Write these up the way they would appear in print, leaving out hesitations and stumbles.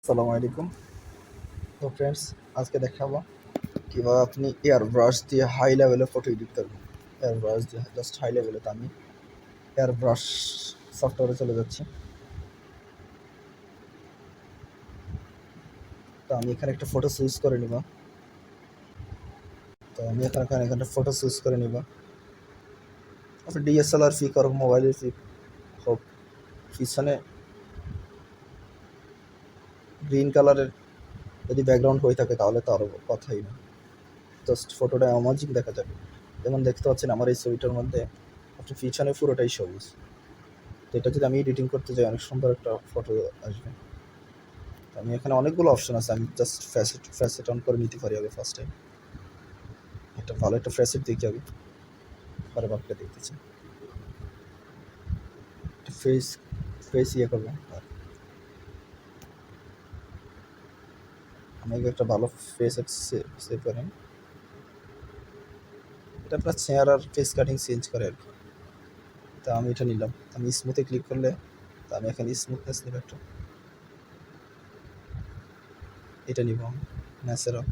আসসালামু আলাইকুম। তো ফ্রেন্ডস, আজকে দেখাবো কীভাবে আপনি এয়ার ব্রাশ দিয়ে হাই লেভেলে ফটো এডিট করবেন। এয়ার ব্রাশ দিয়ে জাস্ট হাই লেভেলে। তো আমি এয়ার ব্রাশ সফটওয়্যারে চলে যাচ্ছি। তো আমি এখানে একটা ফটো চুজ করে নিব। তো আমি এখানে ফটো চুজ করে নিব। আপনি ডিএসএলআর পিক হোক, মোবাইলের পিক হোক, পিছনে গ্রিন কালারের যদি ব্যাকগ্রাউন্ড হয়ে থাকে তাহলে তো আরও কথাই না। জাস্ট ফটোটা অ্যামাজিং দেখা যাবে। যেমন দেখতে পাচ্ছেন আমার এই ছবিটার মধ্যে আপনি পিছনে পুরোটাই সবুজ। তো এটা যদি আমি এডিটিং করতে যাই অনেক সুন্দর একটা ফটো আসবে। আমি এখানে অনেকগুলো অপশন আছে। আমি জাস্ট ফ্যাসেট অন করে নিতে পারি আগে ফার্স্ট টাইম। একটা ভালো একটা ফ্যাসেট দেখি আগে, পরে বাকিটা দেখতেছি। ফেস ফেস ইয়ে করবো। আর আমি একটা ভালো ফেসেট সেভ করেন। এটা আপনার চেয়ার আর ফেস কাটিং চেঞ্জ করে আর কি। তা আমি এটা নিলাম। আমি স্মুথে ক্লিক করলে তা আমি এখানে স্মুথনেস নিব একটা। এটা নিব ন্যাচারাল।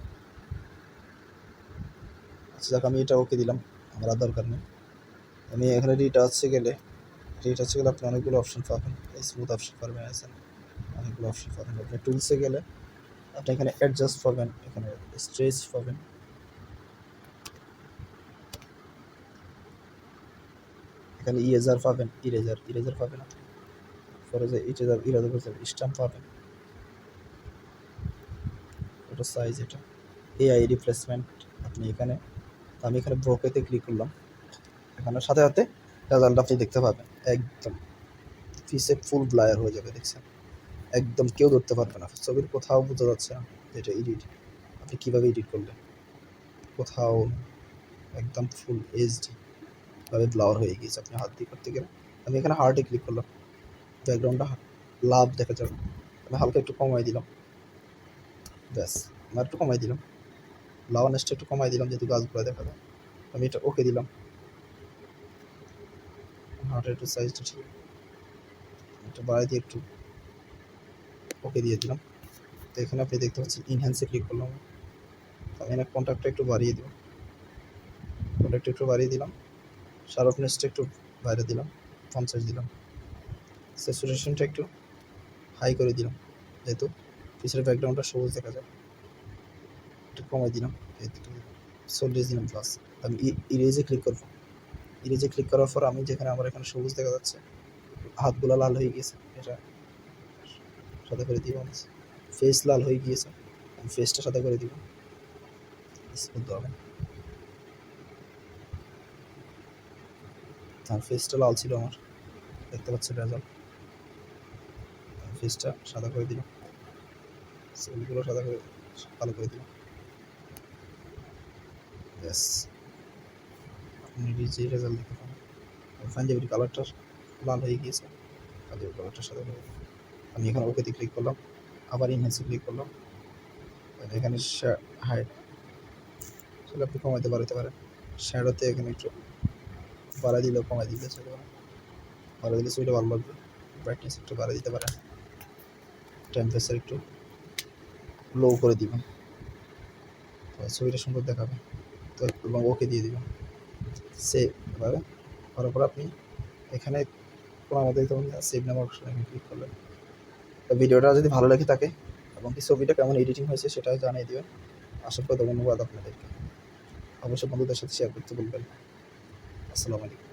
আচ্ছা যাক, আমি এটা ওকে দিলাম, আমার আর দরকার নেই। আমি এখানে রিটাচে গেলে আপনি অনেকগুলো অপশন পাবেন। স্মুথ অপশন পাবেন, অনেকগুলো অপশন পাবেন। আপনি টুলসে গেলে আপনি এখানে অ্যাডজাস্ট পাবেন, এখানে স্ট্রেচ পাবেন, এখানে ইরেজার পাবেন, ইরেজার পাবেন আপনি। পরে যে ইরেজার স্ট্যাম্প পাবেন, ফটো সাইজ এটা, এআই রিপ্লেসমেন্ট আপনি এখানে। আমি এখানে ব্রোকেতে ক্লিক করলাম। এখানে সাথে সাথে রেজাল্ট আপনি দেখতে পাবেন। একদম ফিসে ফুল ব্লায়ার হয়ে যাবে, দেখছেন? একদম কেউ ধরতে পারবে না। ছবির কোথাও বোঝা যাচ্ছে না এটা এডিট। আপনি কীভাবে এডিট করলেন, কোথাও একদম ফুল এইচডি ভাবে ব্লার হয়ে গিয়েছে। আপনি হাত দিয়ে করতে গেলে আমি এখানে হার্টে ক্লিক করলাম, ব্যাকগ্রাউন্ডটা লাভ দেখা যাবে। আমি হালকা একটু কমাই দিলাম, ব্যাস। আমার একটু কমাই দিলাম, লাউনেসটা একটু কমাই দিলাম যেহেতু গাছগুলো দেখা যায়। আমি এটা ওকে দিলাম। হার্টের একটু সাইজটা ঠিক একটু বাড়াই দিয়ে একটু ওকে দিয়ে দিলাম। তো এখানে আপনি দেখতে পাচ্ছেন ইনহ্যান্সে ক্লিক করলাম। আমি এখানে কন্ট্যাক্টটা একটু বাড়িয়ে দিলাম, শার্পনেসটা একটু বাইরে দিলাম, 50 দিলাম। স্যাচুরেশনটা একটু হাই করে দিলাম যেহেতু পিছনের ব্যাকগ্রাউন্ডটা সবুজ দেখা যায়। একটু কমাই দিলাম, 40 দিলাম প্লাস। আমি ইরেজে ক্লিক করবো। ইরেজে ক্লিক করার পর আমি যেখানে আমার এখানে সবুজ দেখা যাচ্ছে, হাতগুলো লাল হয়ে গিয়েছে, এটা সাদা করে দিব। ফেস লাল হয়ে গিয়েছে, আমি ফেসটা সাদা করে দিব। স্মুথ হবে। আর ফেসটা লাল ছিল আমার, দেখতে পাচ্ছি রেজাল্ট। ফেসটা সাদা করে দিলাম, সেলগুলো সাদা করে কালো করে দিলাম, ব্যাস। আপনি যে রেজাল্ট দেখতে পাবেন। পাঞ্জাবির কালারটা লাল হয়ে গিয়েছে, পাঞ্জাবির কালারটা সাদা করে দিলাম। আমি এখানে ওকেতে ক্লিক করলাম, আবার ইনহ্যান্সে ক্লিক করলাম। এখানে হাইট সেটা আপনি কমাইতে বাড়াতে পারেন। শ্যাডোতে এখানে একটু বাড়াই দিলেও কমাই দিলে চলে, বাড়াই দিলে ছবিটা ভালো লাগবে। ব্রাইটনেস একটু বাড়াই দিতে পারেন, টেম্পারেচার একটু লো করে দিবেন, ছবিটা সুন্দর দেখাবে। তো এবং ওকে দিয়ে দিবেন, সেভ। এভাবে করার পর আপনি এখানে কোনো আমাদের সেভ নামের অপশনে ক্লিক করলেন। তো ভিডিওটা যদি ভালো লাগে থাকে এবং কি ছবিটা কেমন এডিটিং হয়েছে সেটাও জানিয়ে দেবেন। আশা করি ধন্যবাদ আপনাদেরকে। অবশ্যই বন্ধুদের সাথে শেয়ার করতে বলবেন। আসসালামু আলাইকুম।